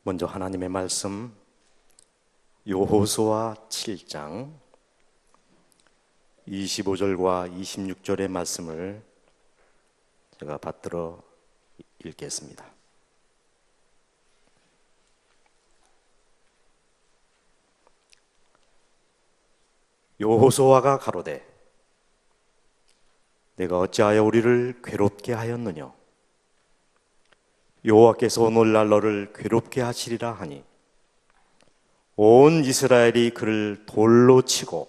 먼저 하나님의 말씀 여호수아 7장 25절과 26절의 말씀을 제가 받들어 읽겠습니다. 여호수아가 가로되 내가 어찌하여 우리를 괴롭게 하였느냐? 여호와께서 오늘날 너를 괴롭게 하시리라 하니 온 이스라엘이 그를 돌로 치고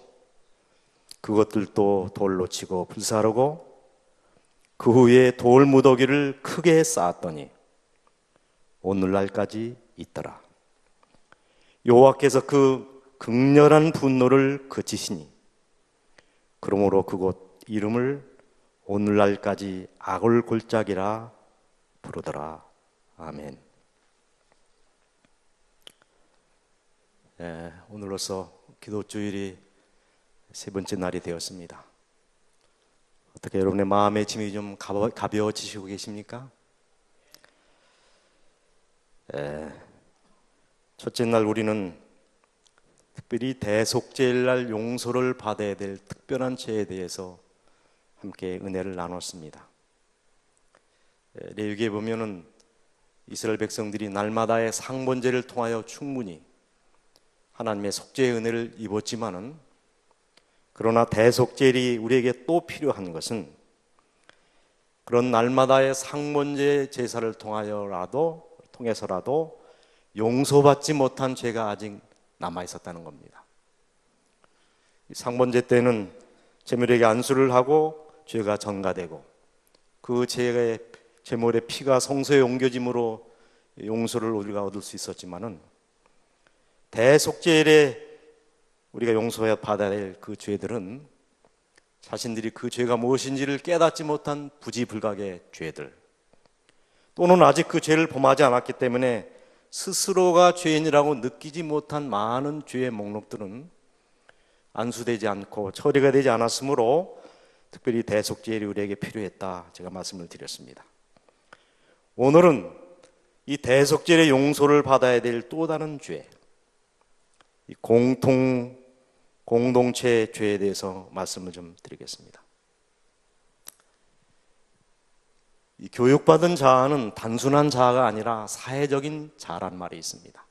그것들도 돌로 치고 불사르고 그 후에 돌 무더기를 크게 쌓았더니 오늘날까지 있더라. 여호와께서 그 극렬한 분노를 그치시니 그러므로 그곳 이름을 오늘날까지 아골골짜기라 부르더라. 아멘. 오늘로써 기도주일이 세 번째 날이 되었습니다. 어떻게 여러분의 마음의 짐이 좀 가벼워지시고 계십니까? 첫째 날 우리는 특별히 대속죄일날 용서를 받아야 될 특별한 죄에 대해서 함께 은혜를 나눴습니다. 레위기에 보면은 이스라엘 백성들이 날마다의 상번제를 통하여 충분히 하나님의 속죄의 은혜를 입었지만은 그러나 대속죄일이 우리에게 또 필요한 것은 그런 날마다의 상번제 제사를 통해서라도 용서받지 못한 죄가 아직 남아 있었다는 겁니다. 상번제 때는 제물에게 안수를 하고 죄가 전가되고 그 죄의 제물의 피가 성소에 옮겨짐으로 용서를 우리가 얻을 수 있었지만은 대속죄일에 우리가 용서해 받아야 될 그 죄들은 자신들이 그 죄가 무엇인지를 깨닫지 못한 부지불각의 죄들 또는 아직 그 죄를 범하지 않았기 때문에 스스로가 죄인이라고 느끼지 못한 많은 죄의 목록들은 안수되지 않고 처리가 되지 않았으므로 특별히 대속죄일이 우리에게 필요했다 제가 말씀을 드렸습니다. 오늘은 이 대속죄의 용서를 받아야 될 또 다른 죄, 이 공동체 죄에 대해서 말씀을 좀 드리겠습니다. 이 교육받은 자아는 단순한 자아가 아니라 사회적인 자아란 말이 있습니다.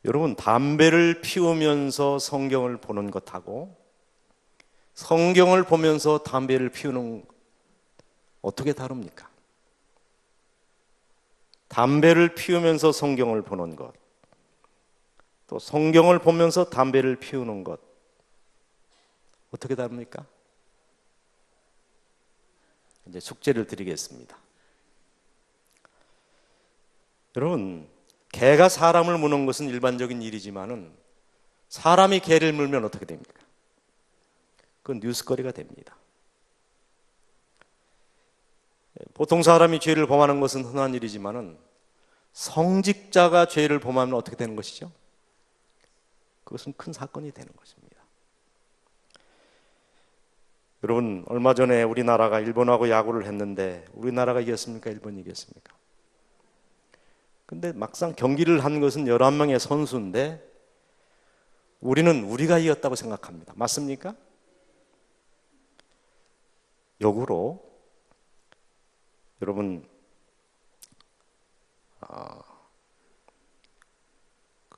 여러분, 담배를 피우면서 성경을 보는 것하고 성경을 보면서 담배를 피우는 어떻게 다릅니까? 담배를 피우면서 성경을 보는 것, 또 성경을 보면서 담배를 피우는 것, 어떻게 다릅니까? 이제 숙제를 드리겠습니다. 여러분, 개가 사람을 무는 것은 일반적인 일이지만은 사람이 개를 물면 어떻게 됩니까? 그건 뉴스거리가 됩니다. 보통 사람이 죄를 범하는 것은 흔한 일이지만은 성직자가 죄를 범하면 어떻게 되는 것이죠? 그것은 큰 사건이 되는 것입니다. 여러분, 얼마 전에 우리나라가 일본하고 야구를 했는데 우리나라가 이겼습니까? 일본이 이겼습니까? 근데 막상 경기를 한 것은 11명의 선수인데 우리는 우리가 이겼다고 생각합니다. 맞습니까? 역으로 여러분,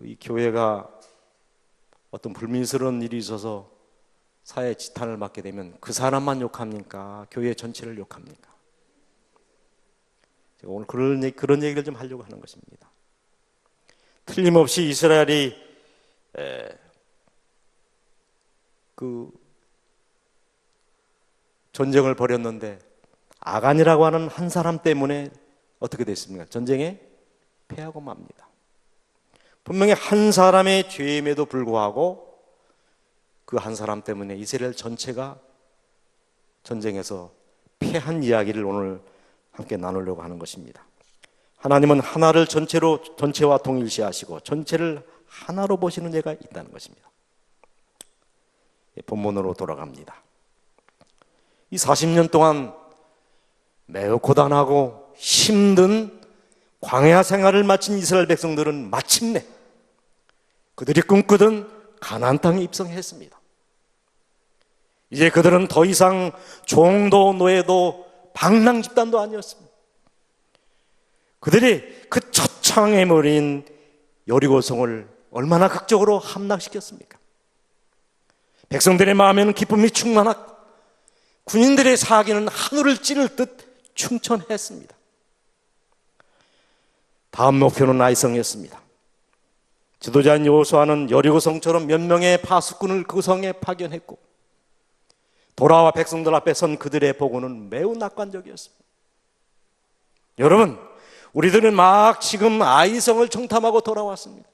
이 교회가 어떤 불미스러운 일이 있어서 사회 지탄을 받게 되면 그 사람만 욕합니까? 교회 전체를 욕합니까? 제가 오늘 그런 얘기를 좀 하려고 하는 것입니다. 틀림없이 이스라엘이 그 전쟁을 벌였는데 아간이라고 하는 한 사람 때문에 어떻게 됐습니까? 전쟁에 패하고 맙니다. 분명히 한 사람의 죄임에도 불구하고 그 한 사람 때문에 이스라엘 전체가 전쟁에서 패한 이야기를 오늘 함께 나누려고 하는 것입니다. 하나님은 하나를 전체와 동일시하시고 전체를 하나로 보시는 예가 있다는 것입니다. 본문으로 돌아갑니다. 이 40년 동안 매우 고단하고 힘든 광야 생활을 마친 이스라엘 백성들은 마침내 그들이 꿈꾸던 가나안 땅에 입성했습니다. 이제 그들은 더 이상 종도 노예도 방랑 집단도 아니었습니다. 그들이 그 처창에 머린 여리고성을 얼마나 극적으로 함락시켰습니까? 백성들의 마음에는 기쁨이 충만하고 군인들의 사기는 하늘을 찌를 듯 충천했습니다. 다음 목표는 아이성이었습니다. 지도자인 여호수아는 여리고성처럼 몇 명의 파수꾼을 그 성에 파견했고 돌아와 백성들 앞에 선 그들의 보고는 매우 낙관적이었습니다. 여러분, 우리들은 막 지금 아이성을 청탐하고 돌아왔습니다.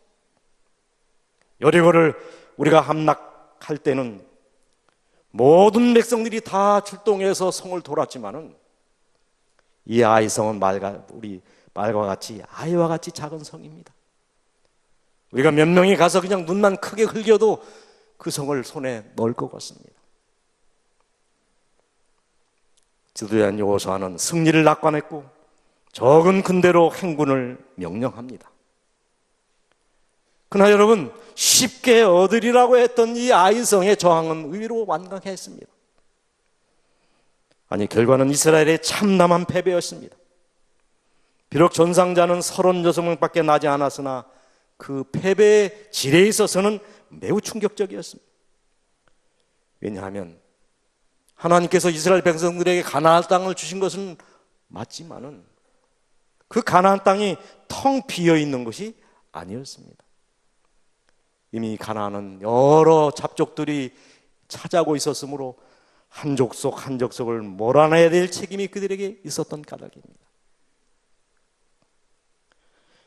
여리고를 우리가 함락할 때는 모든 백성들이 다 출동해서 성을 돌았지만은 이 아이성은 우리 말과 같이 아이와 같이 작은 성입니다. 우리가 몇 명이 가서 그냥 눈만 크게 흘겨도 그 성을 손에 넣을 것 같습니다. 지도자인 여호수아는 승리를 낙관했고 적은 군대로 행군을 명령합니다. 그러나 여러분, 쉽게 얻으리라고 했던 이 아이성의 저항은 의외로 완강했습니다. 아니, 결과는 이스라엘의 참담한 패배였습니다. 비록 전상자는 36명밖에 나지 않았으나 그 패배의 질에 있어서는 매우 충격적이었습니다. 왜냐하면 하나님께서 이스라엘 백성들에게 가나안 땅을 주신 것은 맞지만은 그 가나안 땅이 텅 비어 있는 것이 아니었습니다. 이미 가나안은 여러 잡족들이 차지하고 있었으므로 한 족속 한 족속을 몰아내야 될 책임이 그들에게 있었던 까닭입니다.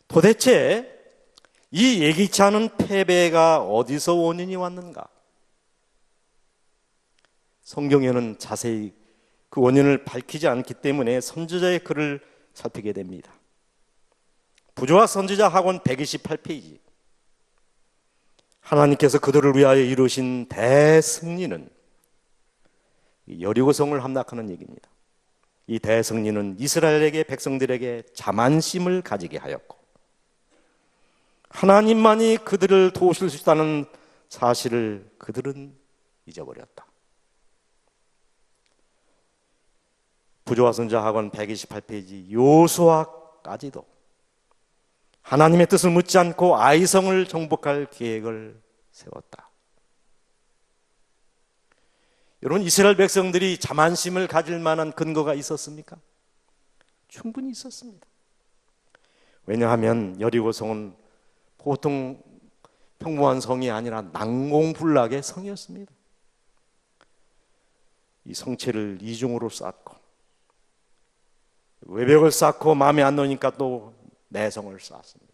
도대체 이 예기치 않은 패배가 어디서 원인이 왔는가? 성경에는 자세히 그 원인을 밝히지 않기 때문에 선지자의 글을 살피게 됩니다. 부조와 선지자 학원 128페이지. 하나님께서 그들을 위하여 이루신 대승리는 여리고성을 함락하는 얘기입니다. 이 대승리는 이스라엘에게 백성들에게 자만심을 가지게 하였고 하나님만이 그들을 도우실 수 있다는 사실을 그들은 잊어버렸다. 부조와 선지자 학원 128페이지. 여호수아까지도 하나님의 뜻을 묻지 않고 아이성을 정복할 계획을 세웠다. 여러분, 이스라엘 백성들이 자만심을 가질 만한 근거가 있었습니까? 충분히 있었습니다. 왜냐하면 여리고성은 보통 평범한 성이 아니라 난공불락의 성이었습니다. 이 성체를 이중으로 쌓고 외벽을 쌓고 마음에 안 넣으니까 또 내성을 쌓았습니다.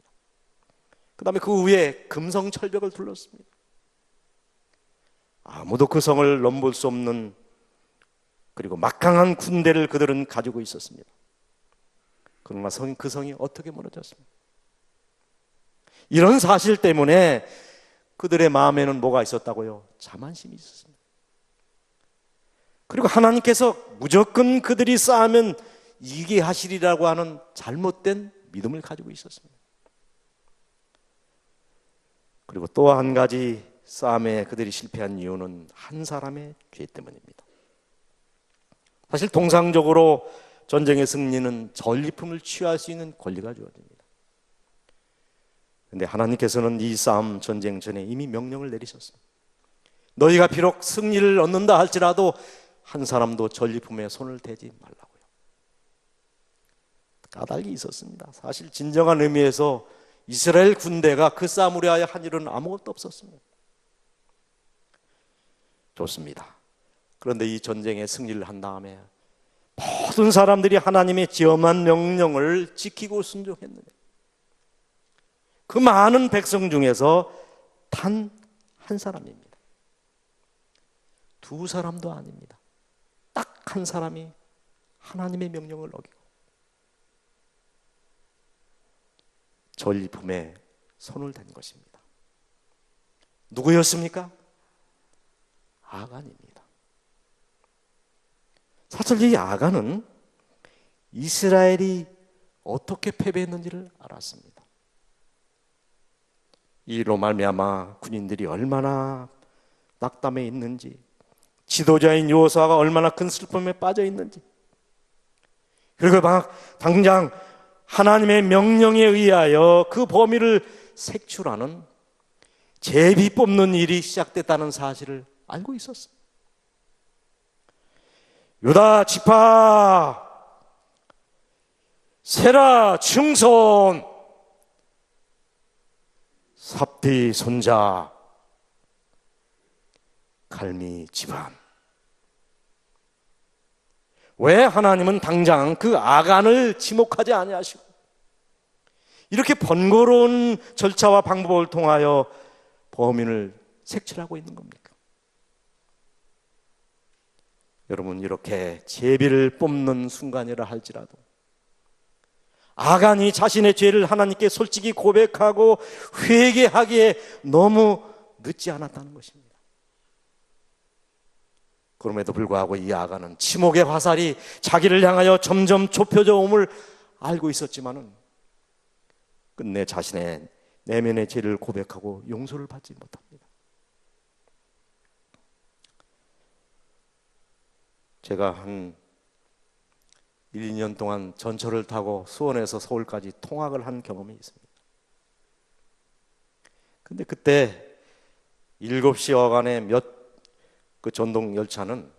그 다음에 그 위에 금성철벽을 둘렀습니다. 아무도 그 성을 넘볼 수 없는 그리고 막강한 군대를 그들은 가지고 있었습니다. 그러나 그 성이 어떻게 무너졌습니까? 이런 사실 때문에 그들의 마음에는 뭐가 있었다고요? 자만심이 있었습니다. 그리고 하나님께서 무조건 그들이 쌓으면 이기게 하시리라고 하는 잘못된 믿음을 가지고 있었습니다. 그리고 또 한 가지 싸움에 그들이 실패한 이유는 한 사람의 죄 때문입니다. 사실 통상적으로 전쟁의 승리는 전리품을 취할 수 있는 권리가 주어집니다. 그런데 하나님께서는 이 싸움 전쟁 전에 이미 명령을 내리셨습니다. 너희가 비록 승리를 얻는다 할지라도 한 사람도 전리품에 손을 대지 말라고요. 까닭이 있었습니다. 사실 진정한 의미에서 이스라엘 군대가 그 싸움을 위하여 한 일은 아무것도 없었습니다. 좋습니다. 그런데 이 전쟁에 승리를 한 다음에 모든 사람들이 하나님의 지엄한 명령을 지키고 순종했는데 그 많은 백성 중에서 단 한 사람입니다. 두 사람도 아닙니다. 딱 한 사람이 하나님의 명령을 어기고 전리품에 손을 댄 것입니다. 누구였습니까? 아간입니다. 사실 이 아간은 이스라엘이 어떻게 패배했는지를 알았습니다. 이 일로 말미암아 군인들이 얼마나 낙담해 있는지, 지도자인 여호수아가 얼마나 큰 슬픔에 빠져 있는지, 그리고 막 당장 하나님의 명령에 의하여 그 범위를 색출하는 제비 뽑는 일이 시작됐다는 사실을 알고 있었어요. 유다 지파 세라 증손 삽디 손자 갈미 집안. 왜 하나님은 당장 그 아간을 지목하지 아니하시고 이렇게 번거로운 절차와 방법을 통하여 범인을 색출하고 있는 겁니까? 여러분, 이렇게 제비를 뽑는 순간이라 할지라도 아간이 자신의 죄를 하나님께 솔직히 고백하고 회개하기에 너무 늦지 않았다는 것입니다. 그럼에도 불구하고 이 아간은 치목의 화살이 자기를 향하여 점점 좁혀져 옴을 알고 있었지만은 끝내 자신의 내면의 죄를 고백하고 용서를 받지 못합니다. 제가 한 1, 2년 동안 전철을 타고 수원에서 서울까지 통학을 한 경험이 있습니다. 근데 그때 7시 어간의 그 전동 열차는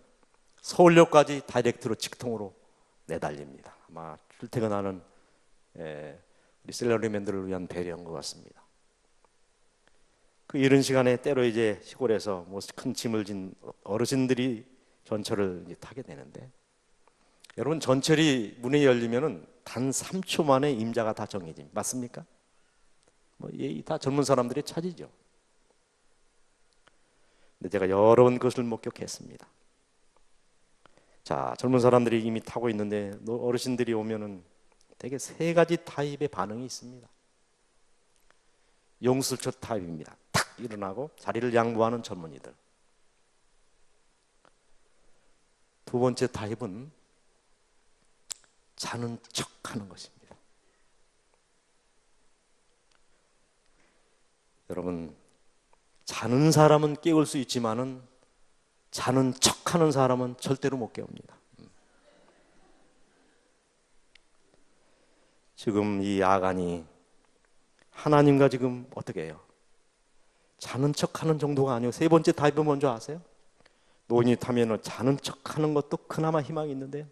서울역까지 다이렉트로 직통으로 내달립니다. 아마 출퇴근하는 우리 셀러리맨들을 위한 배려인 것 같습니다. 그 이른 시간에 때로 이제 시골에서 뭐 큰 짐을 진 어르신들이 전철을 이제 타게 되는데, 여러분, 전철이 문이 열리면은 단 3초 만에 임자가 다 정해집니다. 맞습니까? 뭐 다 젊은 사람들의 차지죠. 근데 제가 여러 번 그것을 목격했습니다. 자, 젊은 사람들이 이미 타고 있는데 어르신들이 오면은 되게 3가지 타입의 반응이 있습니다. 용술처 타입입니다. 탁 일어나고 자리를 양보하는 젊은이들. 두 번째 타입은 자는 척하는 것입니다. 여러분, 자는 사람은 깨울 수 있지만은 자는 척하는 사람은 절대로 못 깨웁니다. 지금 이 아간이 하나님과 지금 어떻게 해요? 자는 척하는 정도가 아니고 세 번째 타입은 뭔지 아세요? 노인이 타면은 자는 척하는 것도 그나마 희망이 있는데요,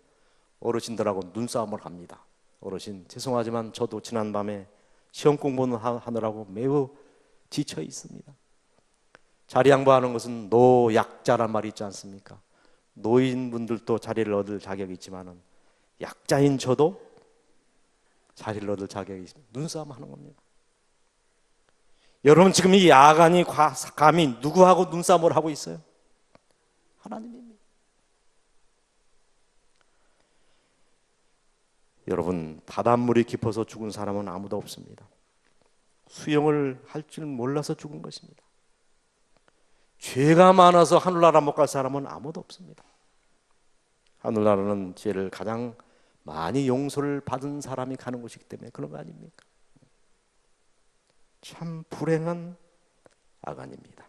어르신들하고 눈싸움을 합니다. 어르신, 죄송하지만 저도 지난밤에 시험 공부는 하느라고 매우 지쳐 있습니다. 자리 양보하는 것은 노약자란 말이 있지 않습니까? 노인분들도 자리를 얻을 자격이 있지만은 약자인 저도 자리를 얻을 자격이 있습니다. 눈싸움 하는 겁니다. 여러분, 지금 이 아간이 감히 누구하고 눈싸움을 하고 있어요? 하나님입니다. 여러분, 바닷물이 깊어서 죽은 사람은 아무도 없습니다. 수영을 할 줄 몰라서 죽은 것입니다. 죄가 많아서 하늘나라 못 갈 사람은 아무도 없습니다. 하늘나라는 죄를 가장 많이 용서를 받은 사람이 가는 곳이기 때문에 그런 거 아닙니까? 참 불행한 아간입니다.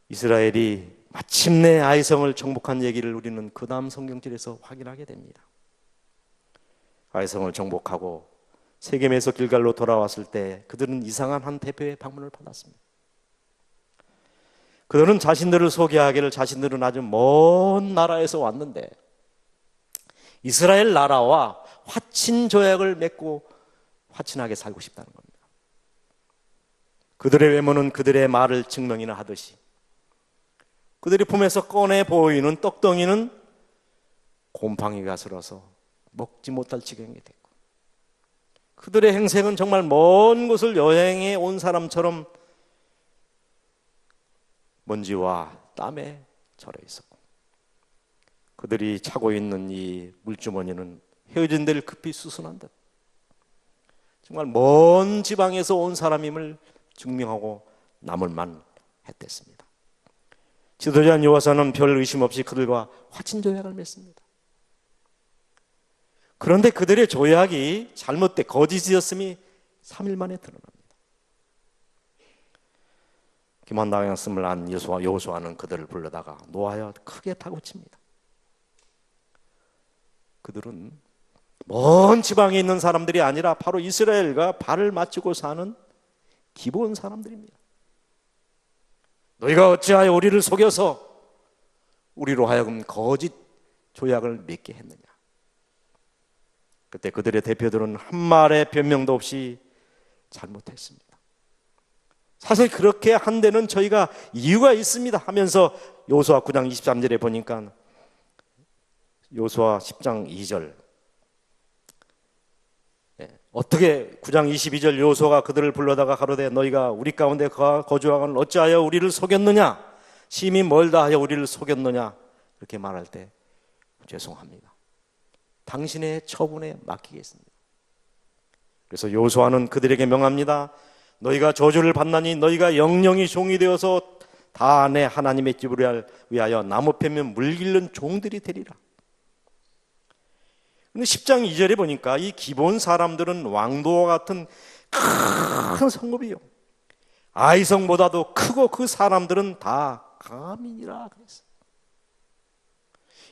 이스라엘이 마침내 아이성을 정복한 얘기를 우리는 그 다음 성경절에서 확인하게 됩니다. 아이성을 정복하고 세겜에서 길갈로 돌아왔을 때 그들은 이상한 한 대표의 방문을 받았습니다. 그들은 자신들을 소개하기를 자신들은 아주 먼 나라에서 왔는데 이스라엘 나라와 화친 조약을 맺고 화친하게 살고 싶다는 겁니다. 그들의 외모는 그들의 말을 증명이나 하듯이 그들이 품에서 꺼내 보이는 떡덩이는 곰팡이가 슬어서 먹지 못할 지경이 됐고, 그들의 행색은 정말 먼 곳을 여행해 온 사람처럼 먼지와 땀에 절여 있었고, 그들이 차고 있는 이 물주머니는 헤어진 데를 급히 수순한 듯 정말 먼 지방에서 온 사람임을 증명하고 남을만 했댔습니다. 지도자 여호수아는 별 의심 없이 그들과 화친 조약을 맺습니다. 그런데 그들의 조약이 잘못돼 거짓이었음이 3일 만에 드러납니다. 기만당했음을 안 여호수아는 그들을 불러다가 놓아여 크게 다그칩니다. 그들은 먼 지방에 있는 사람들이 아니라 바로 이스라엘과 발을 맞추고 사는 기본 사람들입니다. 너희가 어찌하여 우리를 속여서 우리로 하여금 거짓 조약을 맺게 했느냐. 그때 그들의 대표들은 한 말의 변명도 없이 잘못했습니다. 사실 그렇게 한 데는 저희가 이유가 있습니다 하면서 여호수아 9장 23절에 보니까 여호수아 10장 2절 어떻게 9장 22절 여호수아가 그들을 불러다가 가로되 너희가 우리 가운데 거주하거늘 어찌하여 우리를 속였느냐 심히 멀다 하여 우리를 속였느냐 이렇게 말할 때 죄송합니다. 당신의 처분에 맡기겠습니다. 그래서 여호수아는 그들에게 명합니다. 너희가 저주를 받나니 너희가 영영이 종이 되어서 다 내 하나님의 집을 위하여 나무 패면 물 길른 종들이 되리라. 근데 10장 2절에 보니까 이 기본 사람들은 왕도와 같은 큰 성읍이요. 아이성보다도 크고 그 사람들은 다 가민이라 그랬어요.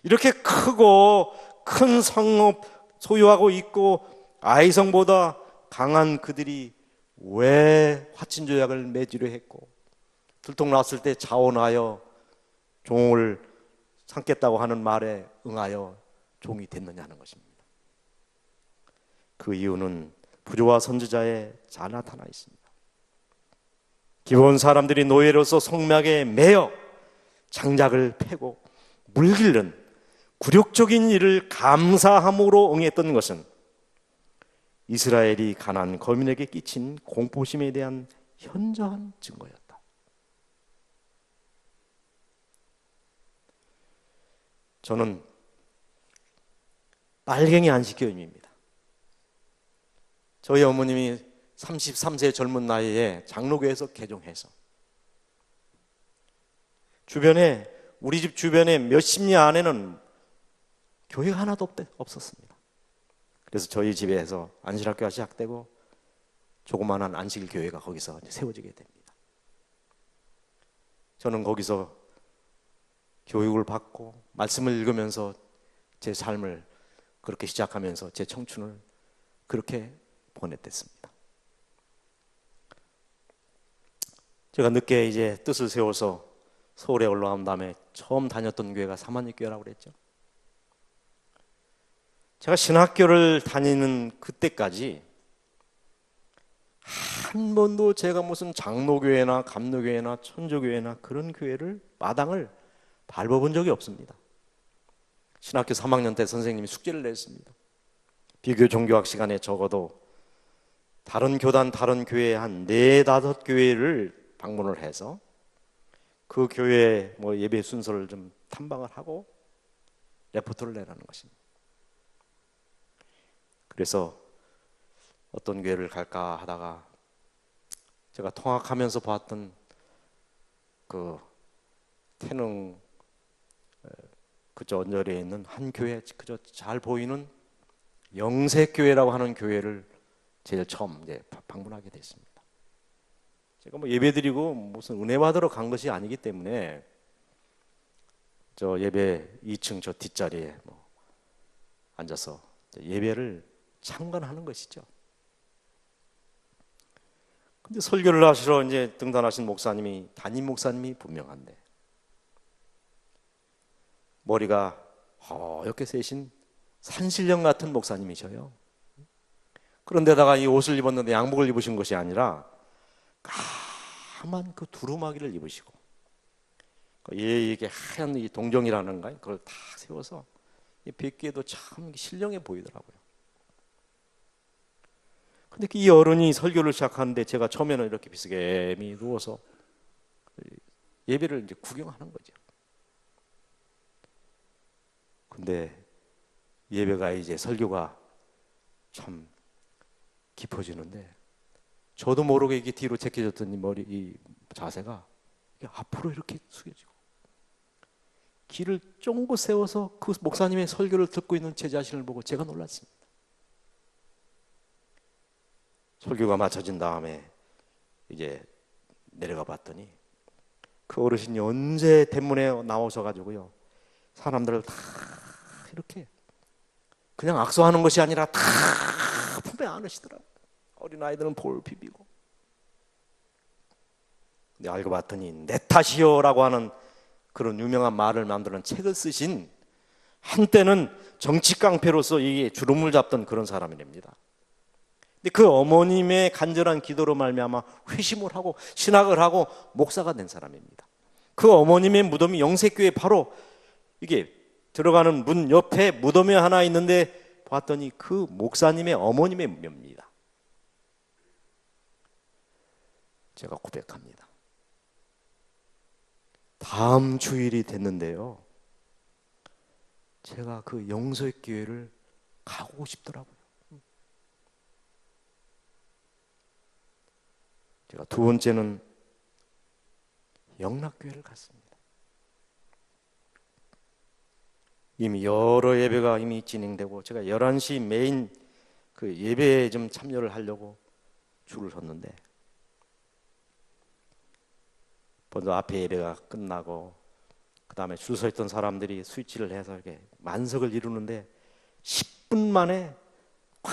이렇게 크고 큰 성읍 소유하고 있고 아이성보다 강한 그들이 왜 화친조약을 맺으려 했고 들통났을 때 자원하여 종을 삼겠다고 하는 말에 응하여 종이 됐느냐는 것입니다. 그 이유는 부조와 선지자에 잘 나타나 있습니다. 기본 사람들이 노예로서 성막에 매여 장작을 패고 물길른 굴욕적인 일을 감사함으로 응했던 것은 이스라엘이 가나안 거민에게 끼친 공포심에 대한 현저한 증거였다. 저는 빨갱이 안식교인입니다. 저희 어머님이 33세 젊은 나이에 장로교에서 개종해서 주변에 우리 집 주변에 몇십 리 안에는 교회가 하나도 없었습니다. 그래서 저희 집에서 안식학교가 시작되고 조그마한 안식일 교회가 거기서 세워지게 됩니다. 저는 거기서 교육을 받고 말씀을 읽으면서 제 삶을 그렇게 시작하면서 제 청춘을 그렇게 보냈댔습니다. 제가 늦게 이제 뜻을 세워서 서울에 올라온 다음에 처음 다녔던 교회가 사만리교회라고 그랬죠. 제가 신학교를 다니는 그때까지 한 번도 제가 무슨 장로교회나 감로교회나 천주교회나 그런 교회를 마당을 밟아본 적이 없습니다. 신학교 3학년 때 선생님이 숙제를 냈습니다. 비교 종교학 시간에 적어도 다른 교단, 다른 교회 한 4-5 교회를 방문을 해서 그 교회 예배 순서를 좀 탐방을 하고 레포트를 내라는 것입니다. 그래서 어떤 교회를 갈까 하다가 제가 통학하면서 봤던 그 태릉 그저 언저리에 있는 한 교회, 그저 잘 보이는 영색교회라고 하는 교회를 제일 처음 이제 방문하게 됐습니다. 제가 예배드리고 무슨 은혜 받으러 간 것이 아니기 때문에 저 예배 2층 저 뒷자리에 앉아서 예배를 참관하는 것이죠. 근데 설교를 하시러 이제 등단하신 목사님이 담임 목사님이 분명한데 머리가 허옇게 세신 산신령 같은 목사님이셔요. 그런데다가 이 옷을 입었는데 양복을 입으신 것이 아니라 까만 그 두루마기를 입으시고 이게 하얀 이 동정이라는가 그걸 다 세워서 뵙기에도 참 신령해 보이더라고요. 근데 이 어른이 설교를 시작하는데 제가 처음에는 이렇게 비스개미 누워서 예배를 이제 구경하는 거죠. 근데 예배가 이제 설교가 참 깊어지는데 저도 모르게 이게 뒤로 제껴졌던 이 머리 이 자세가 이게 앞으로 이렇게 숙여지고 길을 쫑긋 세워서 그 목사님의 설교를 듣고 있는 제 자신을 보고 제가 놀랐습니다. 설교가 마쳐진 다음에 이제 내려가 봤더니 그 어르신이 언제 대문에 나오셔가지고요, 사람들을 다 이렇게 그냥 악수하는 것이 아니라 다 품에 안으시더라고요. 어린아이들은 볼 비비고. 근데 알고 봤더니 내 탓이요라고 하는 그런 유명한 말을 만드는 책을 쓰신, 한때는 정치 깡패로서 이게 주름을 잡던 그런 사람이랍니다. 근데 그 어머님의 간절한 기도로 말미암아 회심을 하고 신학을 하고 목사가 된 사람입니다. 그 어머님의 무덤이 영색교회 바로 이게 들어가는 문 옆에 무덤이 하나 있는데 봤더니 그 목사님의 어머님의 묘입니다. 제가 고백합니다. 다음 주일이 됐는데요, 제가 그 영색교회를 가고 싶더라고요. 제가 두 번째는 영락교회를 갔습니다. 이미 여러 예배가 이미 진행되고 제가 11시 메인 그 예배에 좀 참여를 하려고 줄을 섰는데, 먼저 앞에 예배가 끝나고 그 다음에 줄 서 있던 사람들이 스위치를 해서 이렇게 만석을 이루는데 10분 만에 꽉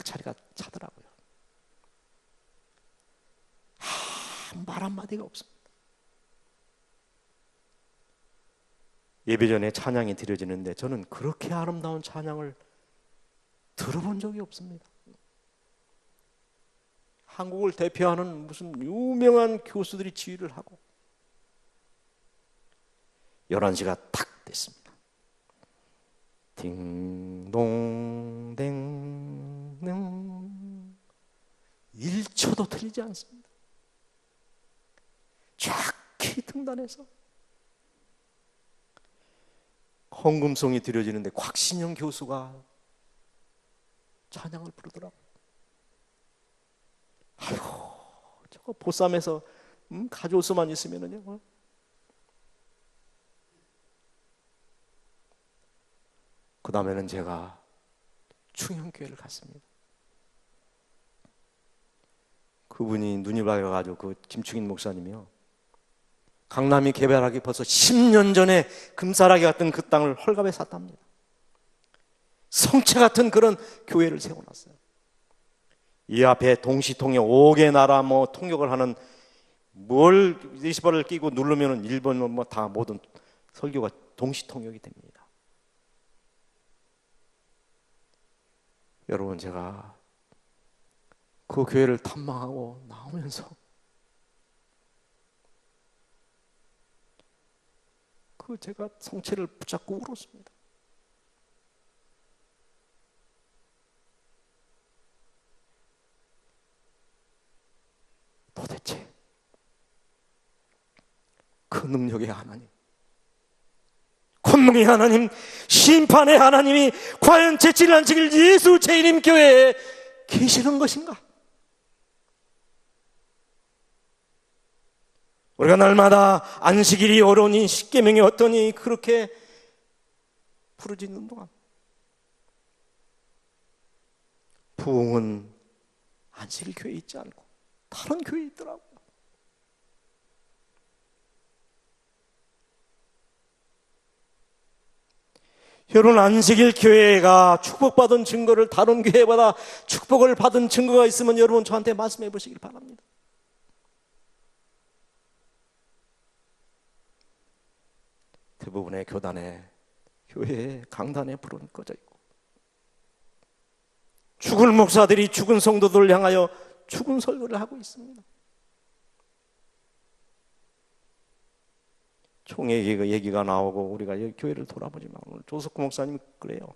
자리가 차더라고요. 말 한마디가 없습니다. 예배 전에 찬양이 드려지는데 저는 그렇게 아름다운 찬양을 들어본 적이 없습니다. 한국을 대표하는 무슨 유명한 교수들이 지휘를 하고 11시가 탁 됐습니다. 딩동댕능 1초도 틀리지 않습니다. 정확히 등단해서 헌금송이 드려지는데 곽신영 교수가 찬양을 부르더라고요. 아이고, 저거 보쌈에서 가져올 수만 있으면은요. 그 다음에는 제가 충영교회를 갔습니다. 그분이 눈이 밝아가지고 그 김충인 목사님이요, 강남이 개발하기 벌써 10년 전에 금사라기 같은 그 땅을 헐값에 샀답니다. 성체 같은 그런 교회를 세워놨어요. 이 앞에 동시통역 5개 나라 뭐 통역을 하는 뭘 리시버를 끼고 누르면은 일본 뭐 다 모든 설교가 동시통역이 됩니다. 여러분, 제가 그 교회를 탐방하고 나오면서 그 제가 성체를 붙잡고 울었습니다. 도대체 그 능력의 하나님, 권능의 하나님, 심판의 하나님이 과연 제7일 안식일 예수 제1임 교회에 계시는 것인가? 우리가 날마다 안식일이 어려우니 십계명이 어떠니 그렇게 부르짖는 동안 부흥은 안식일 교회에 있지 않고 다른 교회에 있더라고요. 여러분, 안식일 교회가 축복받은 증거를 다른 교회보다 축복을 받은 증거가 있으면 여러분 저한테 말씀해 보시길 바랍니다. 대부분의 교회에 강단에 불은 꺼져 있고 죽을 목사들이 죽은 성도들을 향하여 죽은 설교를 하고 있습니다. 총회 얘기가 나오고 우리가 여기 교회를 돌아보지만 오늘 조석구 목사님이 그래요.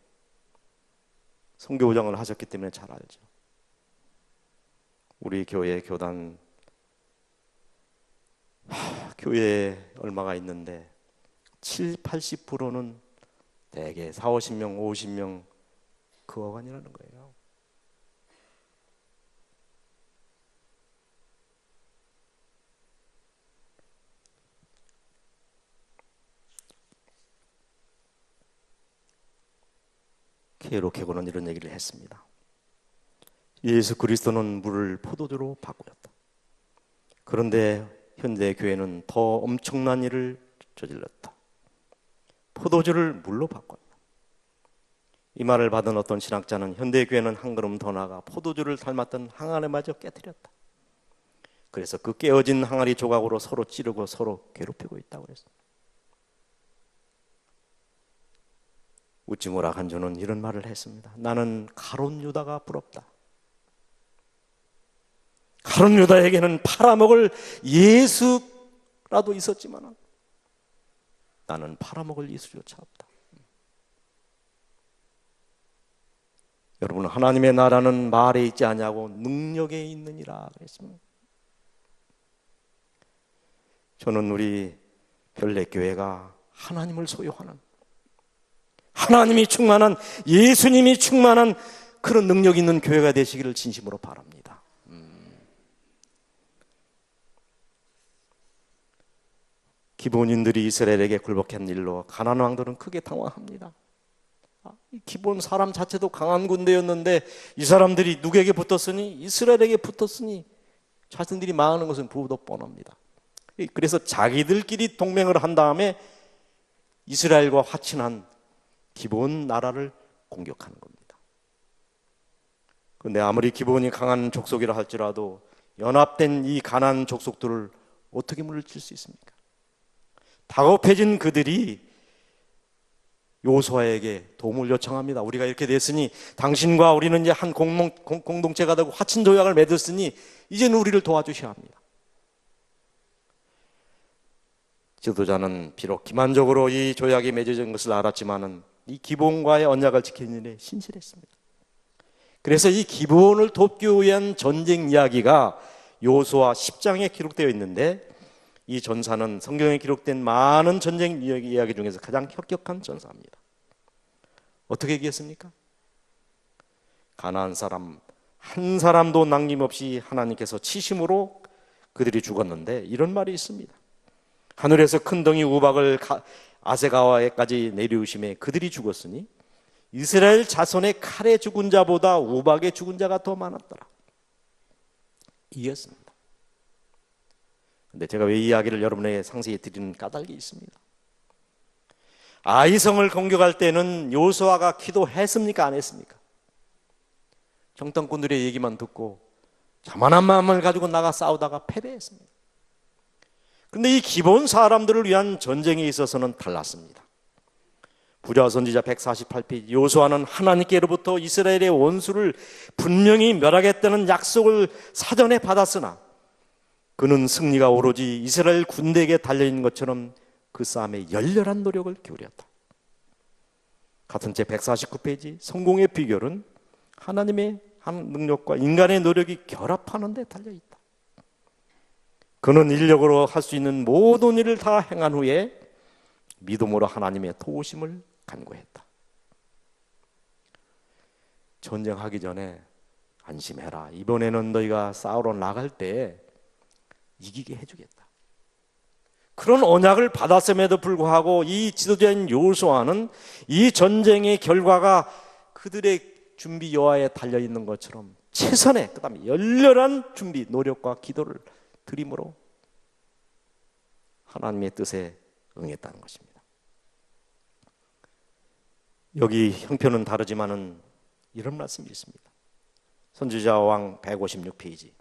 선교부장을 하셨기 때문에 잘 알죠. 우리 교회 교단 교회에 얼마가 있는데 70-80%는 대개 40-50명, 50명 그 어간이라는 거예요. 케로케고는 이런 얘기를 했습니다. 예수 그리스도는 물을 포도주로 바꾸었다. 그런데 현대 교회는 더 엄청난 일을 저질렀다. 포도주를 물로 바꿨다. 이 말을 받은 어떤 신학자는 현대 교회는 한 걸음 더 나아가 포도주를 닮았던 항아리마저 깨뜨렸다. 그래서 그 깨어진 항아리 조각으로 서로 찌르고 서로 괴롭히고 있다고 그랬습니다. 우찌무라 간주는 이런 말을 했습니다. 나는 가룟 유다가 부럽다. 가룟 유다에게는 팔아먹을 예수라도 있었지만 나는 팔아먹을 예수조차 없다. 여러분, 하나님의 나라는 말에 있지 않냐고 능력에 있느니라 그랬습니다. 저는 우리 별내교회가 하나님을 소유하는, 하나님이 충만한, 예수님이 충만한 그런 능력 있는 교회가 되시기를 진심으로 바랍니다. 기본인들이 이스라엘에게 굴복한 일로 가나안 왕들은 크게 당황합니다. 이 기본 사람 자체도 강한 군대였는데 이 사람들이 누구에게 붙었으니? 이스라엘에게 붙었으니 자신들이 망하는 것은 부도 뻔합니다. 그래서 자기들끼리 동맹을 한 다음에 이스라엘과 화친한 기본 나라를 공격하는 겁니다. 그런데 아무리 기본이 강한 족속이라 할지라도 연합된 이 가나안 족속들을 어떻게 물리칠 수 있습니까? 다급해진 그들이 요수아에게 도움을 요청합니다. 우리가 이렇게 됐으니 당신과 우리는 이제 한 공동체가 되고 화친 조약을 맺었으니 이제는 우리를 도와주셔야 합니다. 지도자는 비록 기만적으로 이 조약이 맺어진 것을 알았지만은 이 기본과의 언약을 지키는 일에 신실했습니다. 그래서 이 기본을 돕기 위한 전쟁 이야기가 요수아 10장에 기록되어 있는데 이 전사는 성경에 기록된 많은 전쟁 이야기 중에서 가장 혁혁한 전사입니다. 어떻게 얘기했습니까? 가나안 사람 한 사람도 남김없이 하나님께서 치심으로 그들이 죽었는데 이런 말이 있습니다. 하늘에서 큰 덩이 우박을 아세가와에까지 내려오심에 그들이 죽었으니 이스라엘 자손의 칼에 죽은 자보다 우박에 죽은 자가 더 많았더라. 이겼습니다. 근데 제가 왜 이 이야기를 여러분에게 상세히 드리는 까닭이 있습니다. 아이성을 공격할 때는 요수아가 기도했습니까? 안 했습니까? 정탐꾼들의 얘기만 듣고 자만한 마음을 가지고 나가 싸우다가 패배했습니다. 그런데 이 기본 사람들을 위한 전쟁에 있어서는 달랐습니다. 부자 선지자 148페이지, 요수아는 하나님께로부터 이스라엘의 원수를 분명히 멸하겠다는 약속을 사전에 받았으나 그는 승리가 오로지 이스라엘 군대에게 달려있는 것처럼 그 싸움에 열렬한 노력을 기울였다. 같은 책 149페이지, 성공의 비결은 하나님의 능력과 인간의 노력이 결합하는 데 달려있다. 그는 인력으로 할 수 있는 모든 일을 다 행한 후에 믿음으로 하나님의 도우심을 간구했다. 전쟁하기 전에 안심해라. 이번에는 너희가 싸우러 나갈 때 이기게 해주겠다. 그런 언약을 받았음에도 불구하고 이 지도자인 요수아는 이 전쟁의 결과가 그들의 준비 여하에 달려있는 것처럼 최선의, 그 다음에 열렬한 준비, 노력과 기도를 드림으로 하나님의 뜻에 응했다는 것입니다. 여기 형편은 다르지만은 이런 말씀이 있습니다. 선지자 왕 156페이지.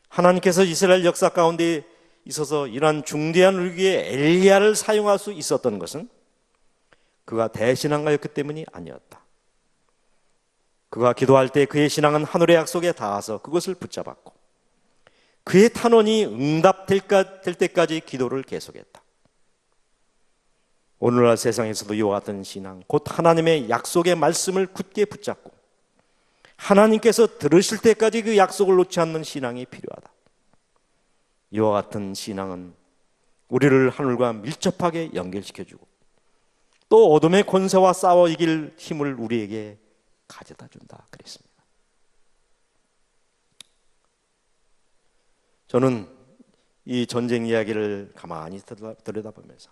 하나님께서 이스라엘 역사 가운데 있어서 이러한 중대한 위기에 엘리야를 사용할 수 있었던 것은 그가 대신앙가였기 때문이 아니었다. 그가 기도할 때 그의 신앙은 하늘의 약속에 닿아서 그것을 붙잡았고 그의 탄원이 응답될 때까지 기도를 계속했다. 오늘날 세상에서도 이와 같은 신앙, 곧 하나님의 약속의 말씀을 굳게 붙잡고 하나님께서 들으실 때까지 그 약속을 놓지 않는 신앙이 필요하다. 이와 같은 신앙은 우리를 하늘과 밀접하게 연결시켜주고 또 어둠의 권세와 싸워 이길 힘을 우리에게 가져다 준다 그랬습니다. 저는 이 전쟁 이야기를 가만히 들여다보면서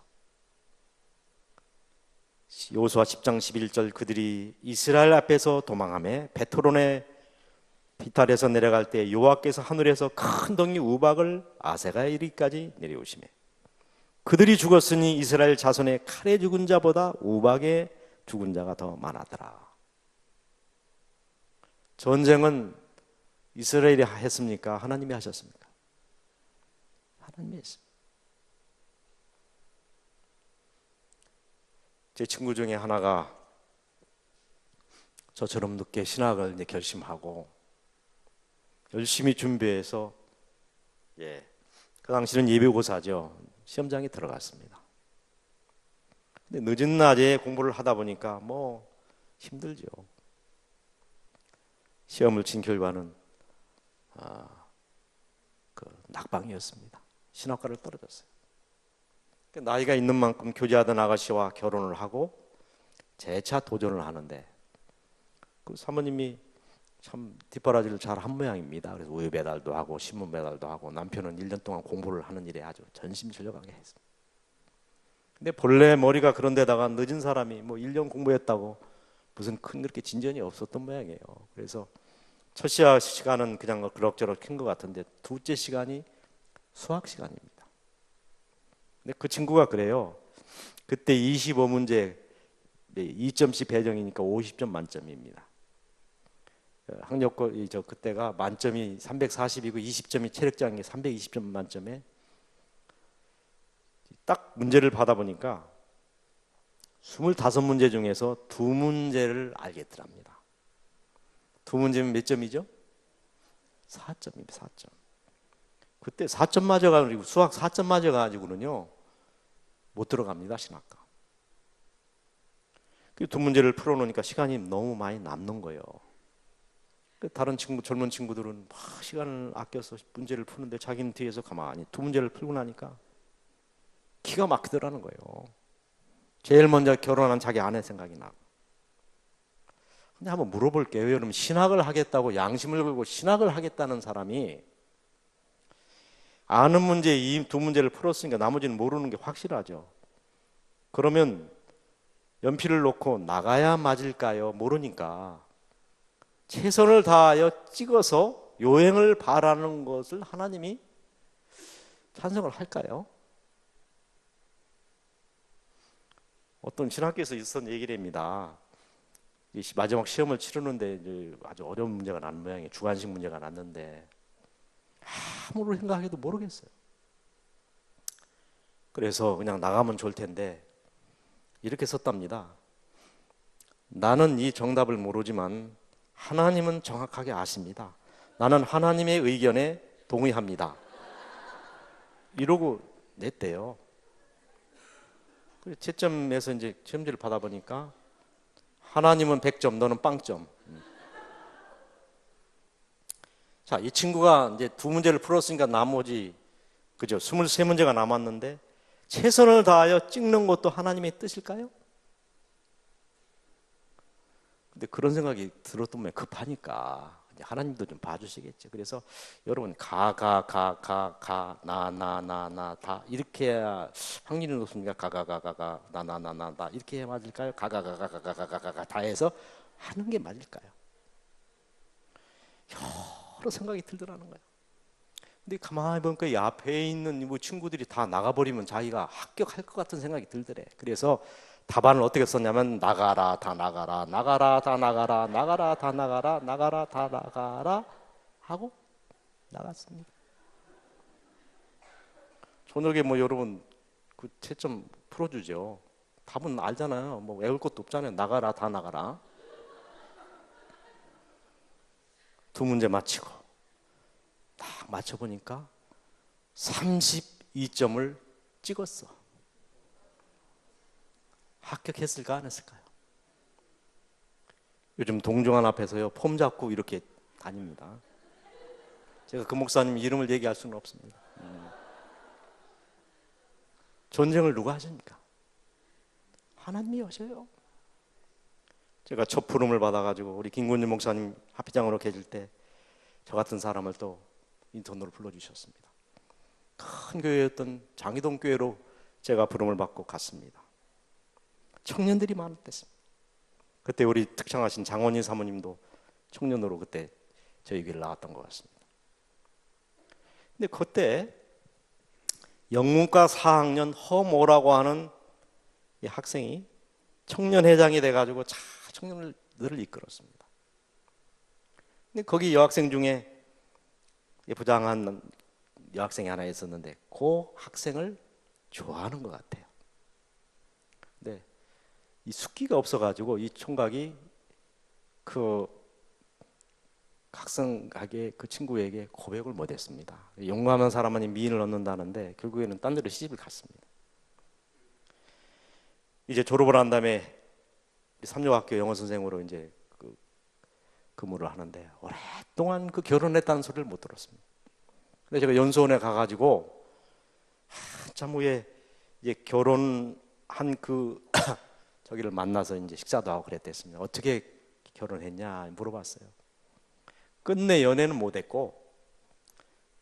여호수아 10장 11절 그들이 이스라엘 앞에서 도망하며 베토론의 비탈에서 내려갈 때 여호와께서 하늘에서 큰 덩이 우박을 아세가 이리까지 내려오시매 그들이 죽었으니 이스라엘 자손의 칼에 죽은 자보다 우박에 죽은 자가 더 많았더라. 전쟁은 이스라엘이 했습니까? 하나님이 하셨습니까? 하나님이 했습니다. 제 친구 중에 하나가 저처럼 늦게 신학을 이제 결심하고 열심히 준비해서 그 당시는 예비고사죠. 시험장에 들어갔습니다. 근데 늦은 낮에 공부를 하다 보니까 뭐 힘들죠. 시험을 친 결과는 낙방이었습니다. 신학과를 떨어졌어요. 나이가 있는 만큼 교제하던 아가씨와 결혼을 하고 재차 도전을 하는데 그 사모님이 참 뒷바라지를 잘 한 모양입니다. 그래서 우유 배달도 하고 신문 배달도 하고 남편은 1년 동안 공부를 하는 일에 아주 전심전력하게 했습니다. 근데 본래 머리가 그런 데다가 늦은 사람이 뭐 1년 공부했다고 무슨 큰 그렇게 진전이 없었던 모양이에요. 그래서 첫 시간은 그냥 그럭저럭 킨 것 같은데 둘째 시간이 수학 시간입니다. 근데 그 친구가 그래요. 그때 25문제 2점씩 배정이니까 50점 만점입니다. 학력고 그때가 만점이 340이고 20점이 체력장애 320점 만점에 딱 문제를 받아보니까 25문제 중에서 2문제를 알겠더랍니다. 2문제면 몇 점이죠? 4점입니다. 4점. 그때 4점 맞아가지고 수학 4점 맞아가지고는요 못 들어갑니다. 신학과. 그 2문제를 풀어놓으니까 시간이 너무 많이 남는 거예요. 다른 친구, 젊은 친구들은 막 시간을 아껴서 문제를 푸는데 자기는 뒤에서 가만히 2문제를 풀고 나니까 기가 막히더라는 거예요. 제일 먼저 결혼한 자기 아내 생각이 나고. 근데 한번 물어볼게요. 여러분 신학을 하겠다고 양심을 걸고 신학을 하겠다는 사람이 아는 문제 이 2문제를 풀었으니까 나머지는 모르는 게 확실하죠. 그러면 연필을 놓고 나가야 맞을까요? 모르니까 최선을 다하여 찍어서 요행을 바라는 것을 하나님이 찬성을 할까요? 어떤 신학교에서 있었던 얘기랍니다. 마지막 시험을 치르는데 이제 아주 어려운 문제가 난 모양이에요. 주관식 문제가 났는데 아무리 생각해도 모르겠어요. 그래서 그냥 나가면 좋을 텐데 이렇게 썼답니다. 나는 이 정답을 모르지만 하나님은 정확하게 아십니다. 나는 하나님의 의견에 동의합니다. 이러고 냈대요. 채점에서 이제 시험지를 받아보니까 하나님은 100점, 너는 빵점. 자, 이 친구가 이제 2문제를 풀었으니까 나머지 그죠? 23문제가 남았는데 최선을 다하여 찍는 것도 하나님의 뜻일까요? 근데 그런 생각이 들었던 게 급하니까 하나님도 좀 봐주시겠죠. 그래서 여러분 나 다 이렇게 해야 확률이 높습니까? 나 이렇게 해야 맞을까요? 다 해서 하는 게 맞을까요? 여러 생각이 들더라는 거예요. 근데 가만히 보니까 이 앞에 있는 뭐 친구들이 다 나가버리면 자기가 합격할 것 같은 생각이 들더래. 그래서 답안을 어떻게 썼냐면 나가라 다 나가라 나가라 다 나가라 나가라 다 나가라 나가라 다 나가라 하고 나갔습니다. 저녁에 뭐 여러분 그 채점 풀어주죠. 답은 알잖아요. 뭐 외울 것도 없잖아요. 나가라 다 나가라. 2문제 맞히고 딱 맞춰보니까 32점을 찍었어. 합격했을까 안 했을까요? 요즘 동정안 앞에서요 폼 잡고 이렇게 다닙니다. 제가 그 목사님 이름을 얘기할 수는 없습니다. 전쟁을 누가 하십니까? 하나님이 하셔요. 제가 첫 부름을 받아가지고 우리 김군진 목사님 합의장으로 계실 때 저 같은 사람을 또 인턴으로 불러주셨습니다. 큰 교회였던 장희동 교회로 제가 부름을 받고 갔습니다. 청년들이 많았댔습니다. 그때 우리 특창하신 장원희 사모님도 청년으로 그때 저희 교회를 나왔던 것 같습니다. 근데 그때 영문과 4학년 허모라고 하는 이 학생이 청년회장이 돼가지고 청년들을 이끌었습니다. 근데 거기 여학생 중에 부장한 여학생이 하나 있었는데 그 학생을 좋아하는 것 같아요. 근데 이 숙기가 없어가지고 이 총각이 그 학생에게 그 친구에게 고백을 못했습니다. 용감한 사람은 미인을 얻는다는데 결국에는 딴 데로 시집을 갔습니다. 이제 졸업을 한 다음에 삼육학교 영어 선생으로 이제 근무를 하는데 오랫동안 그 결혼했다는 소리를 못 들었습니다. 근데 제가 연수원에 가가지고 한참 후에 이제 결혼한 그 저기를 만나서 이제 식사도 하고 그랬댔습니다. 어떻게 결혼했냐 물어봤어요. 끝내 연애는 못했고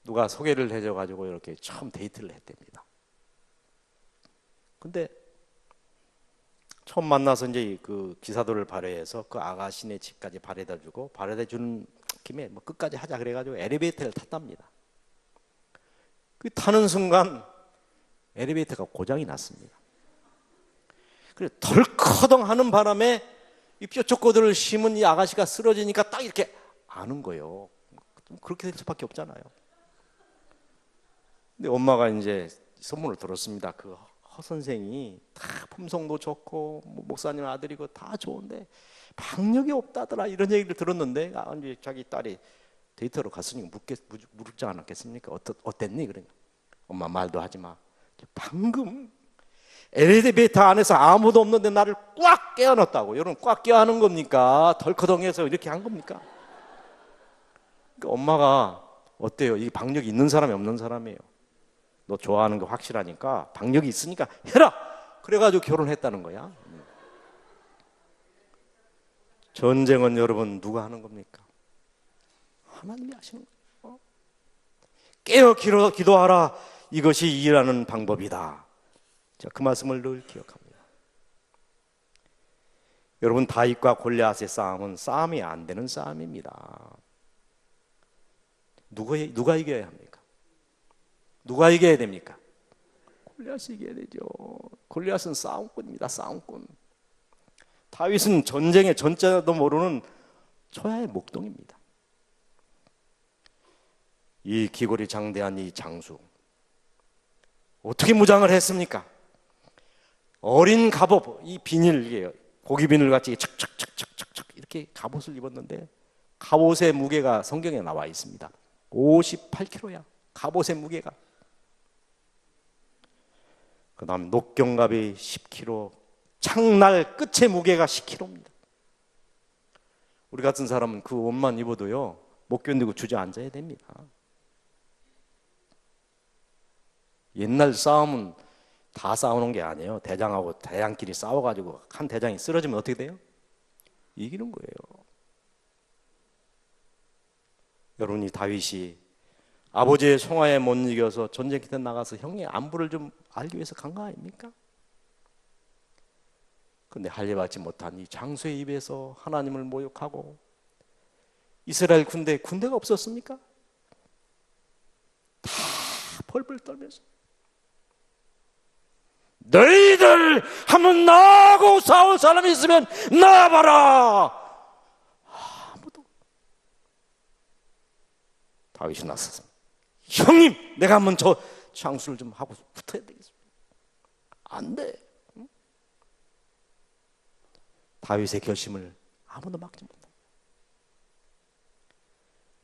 누가 소개를 해줘가지고 이렇게 처음 데이트를 했답니다. 근데 처음 만나서 이제 그 기사도를 발휘해서 그 아가씨네 집까지 발휘해주고 발휘해주는 김에 뭐 끝까지 하자 그래가지고 엘리베이터를 탔답니다. 그 타는 순간 엘리베이터가 고장이 났습니다. 그래 덜커덩 하는 바람에 이 뾰족고들을 심은 이 아가씨가 쓰러지니까 딱 이렇게 아는 거예요. 그렇게 될 수밖에 없잖아요. 근데 엄마가 이제 소문을 들었습니다. 그 허 선생이 다 품성도 좋고 목사님 아들이고 다 좋은데 박력이 없다더라 이런 얘기를 들었는데 이제 자기 딸이 데이트로 갔으니까 묻지 않았겠습니까? 어땠니? 그러니까 엄마 말도 하지 마. 방금 엘리베이터 안에서 아무도 없는데 나를 꽉 깨어놨다고. 여러분 꽉 깨어하는 겁니까? 덜커덩해서 이렇게 한 겁니까? 그러니까 엄마가 어때요? 이 박력이 있는 사람이 없는 사람이에요. 너 좋아하는 거 확실하니까 박력이 있으니까 해라. 그래가지고 결혼했다는 거야. 전쟁은 여러분 누가 하는 겁니까? 하나님이 하시는 거예요. 깨어 기도하라. 이것이 일하는 방법이다. 자, 그 말씀을 늘 기억합니다. 여러분 다윗과 골리앗의 싸움은 싸움이 안 되는 싸움입니다. 누가 이겨야 합니까? 누가 이겨야 됩니까? 골리앗이 이겨야 되죠. 골리앗은 싸움꾼입니다. 싸움꾼. 다윗은 전쟁의 전자도 모르는 초야의 목동입니다. 이 기골이 장대한 이 장수 어떻게 무장을 했습니까? 어린 갑옷, 이 비닐, 고기 비늘 같이 척척척척척 이렇게 갑옷을 입었는데 갑옷의 무게가 성경에 나와 있습니다. 58kg야. 갑옷의 무게가. 그 다음 녹경갑이 10kg, 창날 끝의 무게가 10kg입니다. 우리 같은 사람은 그 옷만 입어도요 못 견디고 주저앉아야 됩니다. 옛날 싸움은 다 싸우는 게 아니에요. 대장하고 대장끼리 싸워가지고 한 대장이 쓰러지면 어떻게 돼요? 이기는 거예요. 여러분이 다윗이 아버지의 송화에 못 이겨서 전쟁터에 나가서 형의 안부를 좀 알기 위해서 간 거 아닙니까? 그런데 할례받지 못한 이 장수의 입에서 하나님을 모욕하고 이스라엘 군대가 없었습니까? 다 벌벌 떨면서 너희들 한번 나하고 싸울 사람이 있으면 나와봐라. 아무도. 다윗이 나섰습니다. 형님, 내가 한번 저 장수를 좀 하고 붙어야 되겠습니다. 안 돼. 응? 다윗의 결심을 아무도 막지 못합니다.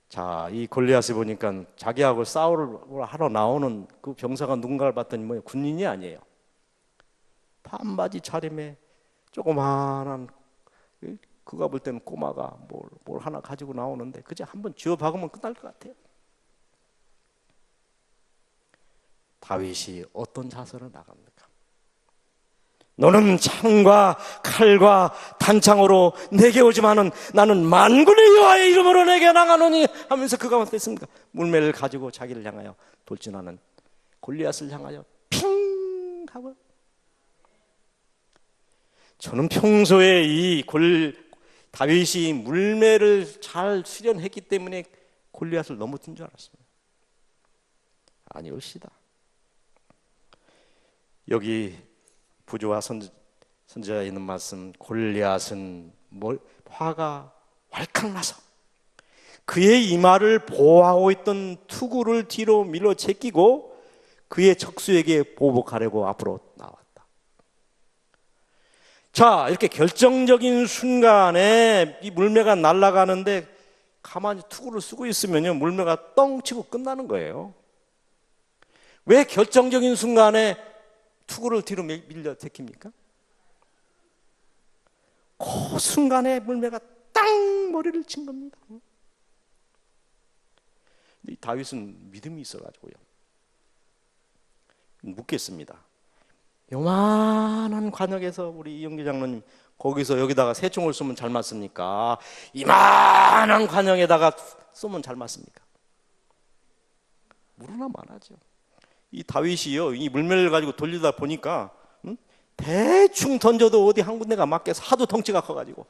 자, 이 골리앗을 보니까 자기하고 싸우러 하러 나오는 그 병사가 누군가를 봤더니 뭐예요? 군인이 아니에요. 반바지 차림에 조그마한 그가 볼 때는 꼬마가 뭘 하나 가지고 나오는데 그저 한번 쥐어 박으면 끝날 것 같아요. 다윗이 어떤 자세로 나갑니까? 너는 창과 칼과 단창으로 내게 오지만은 나는 만군의 여호와의 이름으로 내게 나가노니 하면서 그가 어땠습니까? 물매를 가지고 자기를 향하여 돌진하는 골리앗을 향하여 핑 하고 저는 평소에 다윗이 물매를 잘 수련했기 때문에 골리앗을 넘어진 줄 알았습니다. 아니올시다. 여기 부조와 선지자에 있는 말씀, 골리앗은 화가 왈칵 나서 그의 이마를 보호하고 있던 투구를 뒤로 밀어 제끼고 그의 적수에게 보복하려고 앞으로 나왔다. 자, 이렇게 결정적인 순간에 이 물매가 날아가는데 가만히 투구를 쓰고 있으면요, 물매가 떵 치고 끝나는 거예요. 왜 결정적인 순간에 투구를 뒤로 밀려 제낍니까? 그 순간에 물매가 땅 머리를 친 겁니다. 이 다윗은 믿음이 있어가지고요, 묻겠습니다. 요만한 관역에서 우리 이영기 장로님, 거기서 여기다가 새 총을 쏘면 잘 맞습니까? 이만한 관역에다가 쏘면 잘 맞습니까? 물으나 말하죠. 이 다윗이요, 이 물매를 가지고 돌리다 보니까 대충 던져도 어디 한 군데가 맞겠어. 하도 덩치가 커가지고.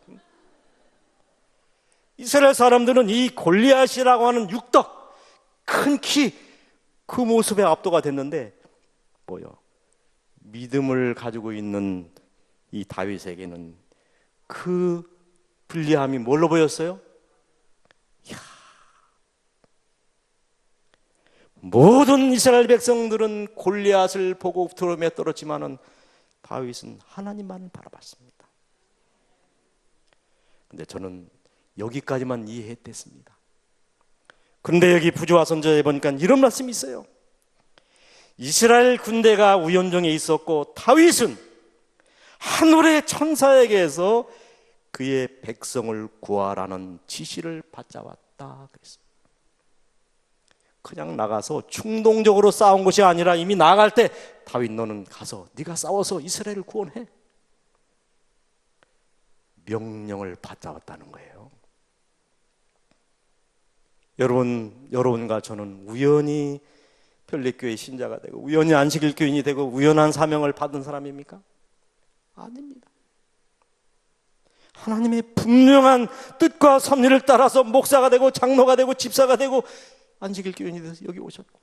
이스라엘 사람들은 이 골리앗이라고 하는 육덕, 큰 키, 그 모습에 압도가 됐는데 믿음을 가지고 있는 이 다윗에게는 그 불리함이 뭘로 보였어요? 모든 이스라엘 백성들은 골리앗을 보고 두려움에 떨었지만은 다윗은 하나님만 바라봤습니다. 근데 저는 여기까지만 이해했습니다. 그런데 여기 부조와 선지자에 보니까 이런 말씀이 있어요. 이스라엘 군대가 우연정에 있었고 다윗은 하늘의 천사에게서 그의 백성을 구하라는 지시를 받아왔다 그랬습니다. 그냥 나가서 충동적으로 싸운 것이 아니라 이미 나갈 때 다윗, 너는 가서 네가 싸워서 이스라엘을 구원해, 명령을 받아왔다는 거예요. 여러분과 저는 우연히 편리교회 신자가 되고 우연히 안식일 교인이 되고 우연한 사명을 받은 사람입니까? 아닙니다. 하나님의 분명한 뜻과 섭리를 따라서 목사가 되고 장로가 되고 집사가 되고 안식일 교인이 돼서 여기 오셨고,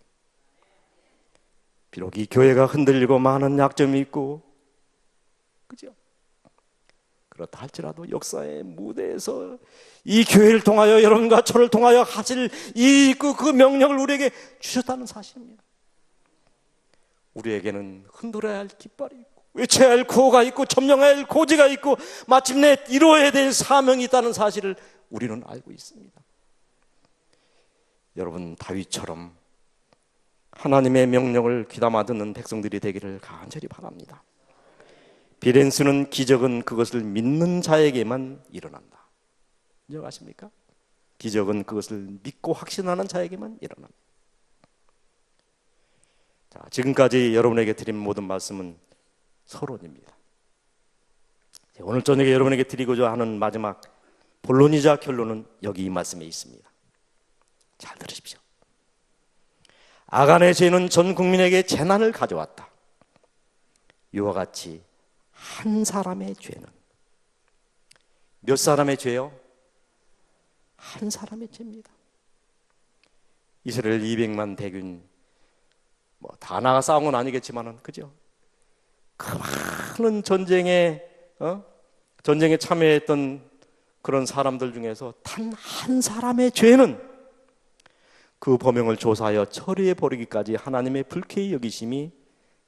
비록 이 교회가 흔들리고 많은 약점이 있고, 그죠? 그렇다 할지라도 역사의 무대에서 이 교회를 통하여 여러분과 저를 통하여 하실 그 명령을 우리에게 주셨다는 사실입니다. 우리에게는 흔들어야 할 깃발이 있고 외쳐야 할 구호가 있고 점령해야 할 고지가 있고 마침내 이루어야 될 사명이 있다는 사실을 우리는 알고 있습니다. 여러분, 다윗처럼 하나님의 명령을 귀담아 듣는 백성들이 되기를 간절히 바랍니다. 비련스는 기적은 그것을 믿는 자에게만 일어난다. 인정하십니까? 기적은 그것을 믿고 확신하는 자에게만 일어납니다. 자, 지금까지 여러분에게 드린 모든 말씀은 서론입니다. 오늘 저녁에 여러분에게 드리고자 하는 마지막 본론이자 결론은 여기 이 말씀에 있습니다. 잘 들으십시오. 아간의 죄는 전 국민에게 재난을 가져왔다. 이와 같이 한 사람의 죄는, 몇 사람의 죄요? 한 사람의 죄입니다. 이스라엘 200만 대군 다 나가 싸운 건 아니겠지만은, 그죠? 그 많은 전쟁에 참여했던 그런 사람들 중에서 단 한 사람의 죄는 그 범행을 조사하여 처리해 버리기까지 하나님의 불쾌히 여기심이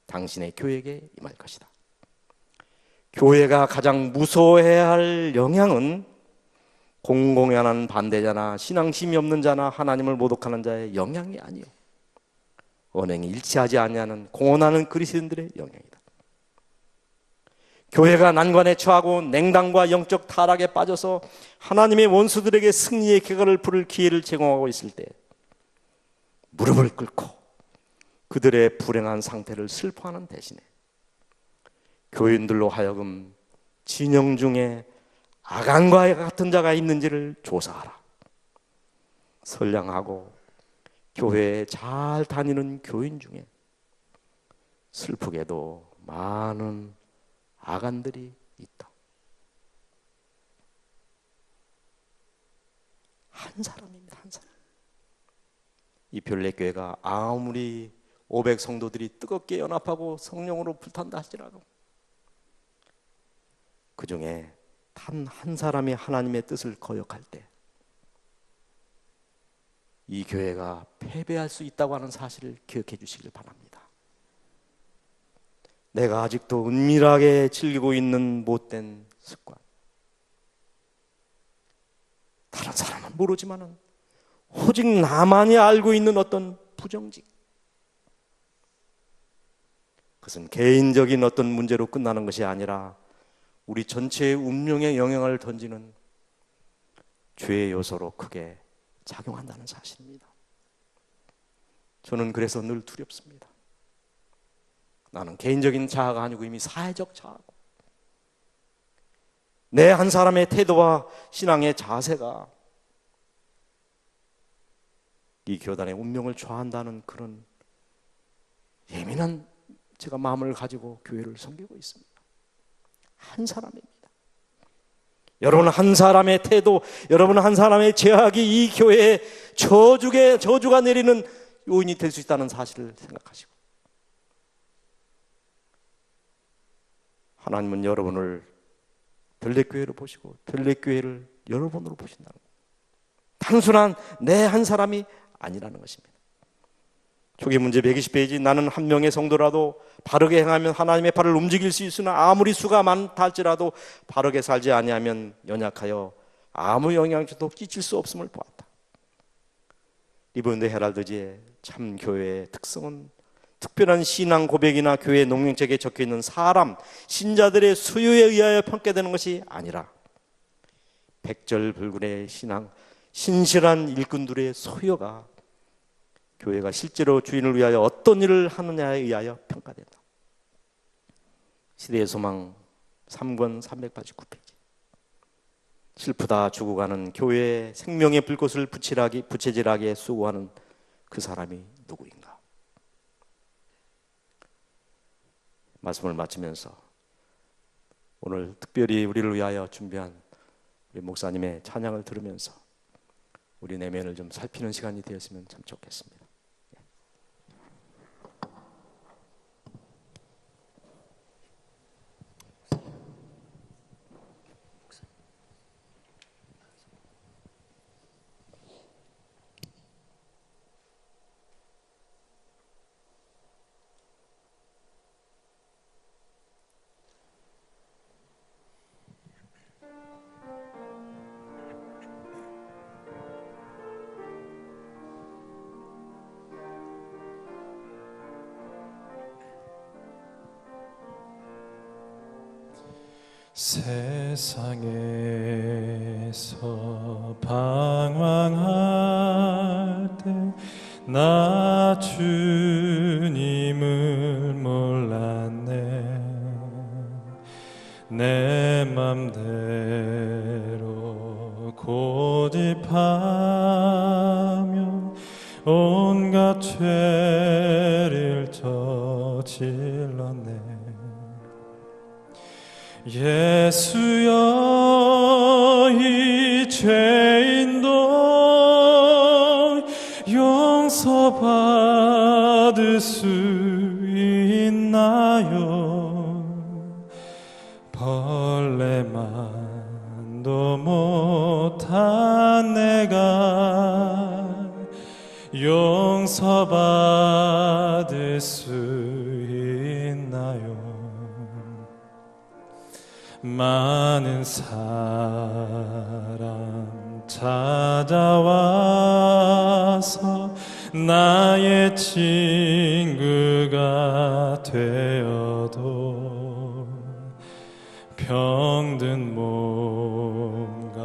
당신의 교회에게 임할 것이다. 교회가 가장 무서워해야 할 영향은 공공연한 반대자나 신앙심이 없는 자나 하나님을 모독하는 자의 영향이 아니요, 언행이 일치하지 아니하는 공언하는 그리스도인들의 영향이다. 교회가 난관에 처하고 냉담과 영적 타락에 빠져서 하나님의 원수들에게 승리의 궤가를 부를 기회를 제공하고 있을 때 무릎을 꿇고 그들의 불행한 상태를 슬퍼하는 대신에 교인들로 하여금 진영 중에 아간과 같은 자가 있는지를 조사하라. 선량하고 교회에 잘 다니는 교인 중에 슬프게도 많은 아간들이 있다. 한 사람입니다. 한 사람. 이 별내교회가 아무리 500 성도들이 뜨겁게 연합하고 성령으로 불탄다 할지라도 그 중에 단 한 사람이 하나님의 뜻을 거역할 때 이 교회가 패배할 수 있다고 하는 사실을 기억해 주시길 바랍니다. 내가 아직도 은밀하게 즐기고 있는 못된 습관, 다른 사람은 모르지만은 오직 나만이 알고 있는 어떤 부정직, 그것은 개인적인 어떤 문제로 끝나는 것이 아니라 우리 전체의 운명에 영향을 던지는 죄의 요소로 크게 작용한다는 사실입니다. 저는 그래서 늘 두렵습니다. 나는 개인적인 자아가 아니고 이미 사회적 자아고, 내 한 사람의 태도와 신앙의 자세가 이 교단의 운명을 좌우한다는 그런 예민한 제가 마음을 가지고 교회를 섬기고 있습니다. 한 사람입니다. 여러분 한 사람의 태도, 여러분 한 사람의 제약이 이 교회에 저주가 내리는 요인이 될 수 있다는 사실을 생각하시고, 하나님은 여러분을 별내교회로 보시고 별내교회를 여러분으로 보신다는 거예요. 단순한 내 한 사람이 아니라는 것입니다. 초기 문제 120페이지, 나는 한 명의 성도라도 바르게 행하면 하나님의 발을 움직일 수 있으나 아무리 수가 많다 할지라도 바르게 살지 아니하면 연약하여 아무 영향도 끼칠 수 없음을 보았다. 리본드 헤랄드지의 참 교회의 특성은 특별한 신앙 고백이나 교회 농명책에 적혀있는 사람, 신자들의 수요에 의하여 평가되는 것이 아니라 백절불굴의 신앙, 신실한 일꾼들의 소요가 교회가 실제로 주인을 위하여 어떤 일을 하느냐에 의하여 평가된다. 시대의 소망 3권 389페이지. 슬프다 죽어가는 교회의 생명의 불꽃을 부채질하게 수고하는 그 사람이 누구인가? 말씀을 마치면서 오늘 특별히 우리를 위하여 준비한 우리 목사님의 찬양을 들으면서 우리 내면을 좀 살피는 시간이 되었으면 참 좋겠습니다. 세상에서 방황할 때 나 주님을 몰랐네. 내 맘대로 고집하면 온갖 죄를 저질렀네. 예수여, 이 죄인도 용서받을 수 있나요? 벌레만도 못한 내가 용서받을 수 있나요? 많은 사람 찾아와서 나의 친구가 되어도 병든 몸과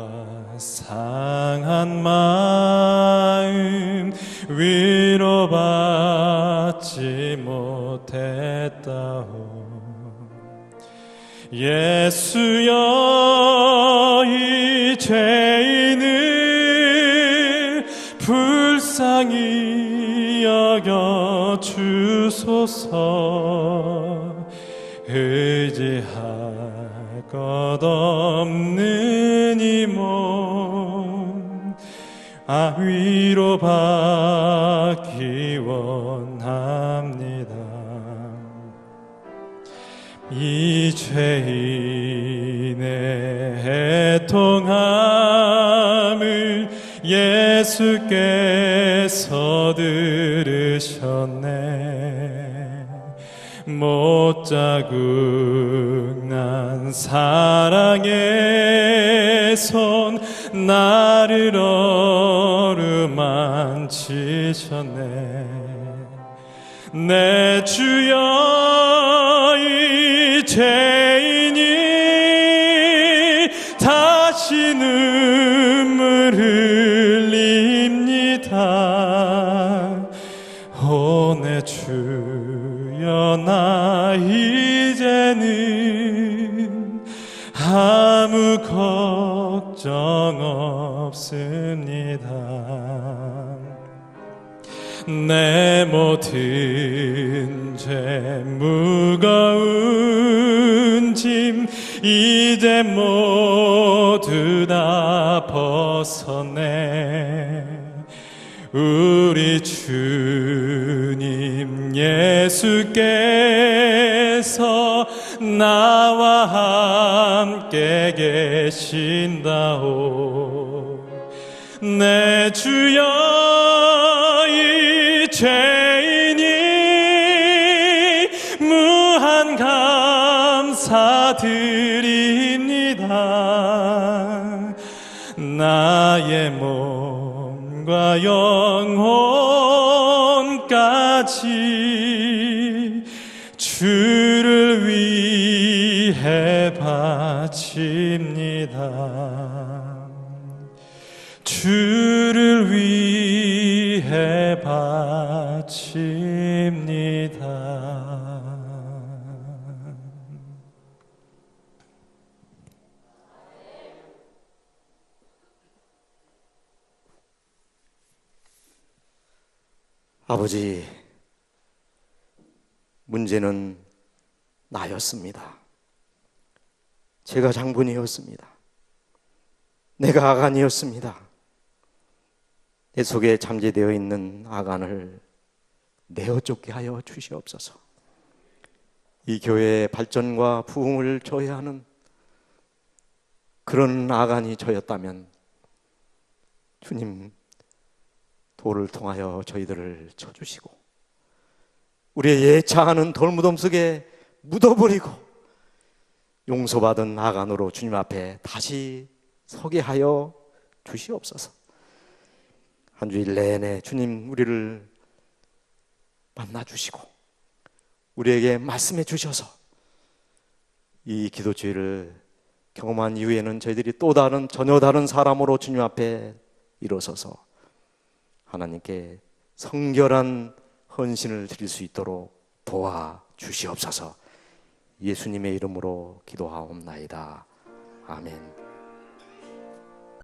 상한 마음 위로받지 못했다오. 예수여, 이 죄인을 불쌍히 여겨 주소서. 의지할 것 없는 이 몸 위로받기 원합니다. 이 죄인의 애통함을 예수께서 들으셨네. 못자국 난 사랑의 손 나를 어루만지셨네. 내 주여, 이 죄인이 다시 눈물 흘립니다. 오 내 주여, 나 이제는 아무 걱정 없습니다. 내 모든 죄 무거운 짐 이제 모두 다 벗어내. 우리 주님 예수께서 나와 함께 계신다오. 내 주여, 이 죄인이 무한 감사드립니다. 나의 몸과 영혼까지 주를 위해 바칩니다. 주를 위해 바칩니다. 아버지, 문제는 나였습니다. 제가 장본이었습니다. 내가 아간이었습니다. 내 속에 잠재되어 있는 아간을 내어 쫓게 하여 주시옵소서. 이 교회의 발전과 부흥을 저해하는 그런 아간이 저였다면 주님, 돌을 통하여 저희들을 쳐주시고 우리의 예차하는 돌무덤 속에 묻어버리고 용서받은 아간으로 주님 앞에 다시 서게 하여 주시옵소서. 한 주일 내내 주님 우리를 만나주시고 우리에게 말씀해 주셔서 이 기도주의를 경험한 이후에는 저희들이 또 다른 전혀 다른 사람으로 주님 앞에 일어서서 하나님께 성결한 헌신을 드릴 수 있도록 도와주시옵소서. 예수님의 이름으로 기도하옵나이다. 아멘.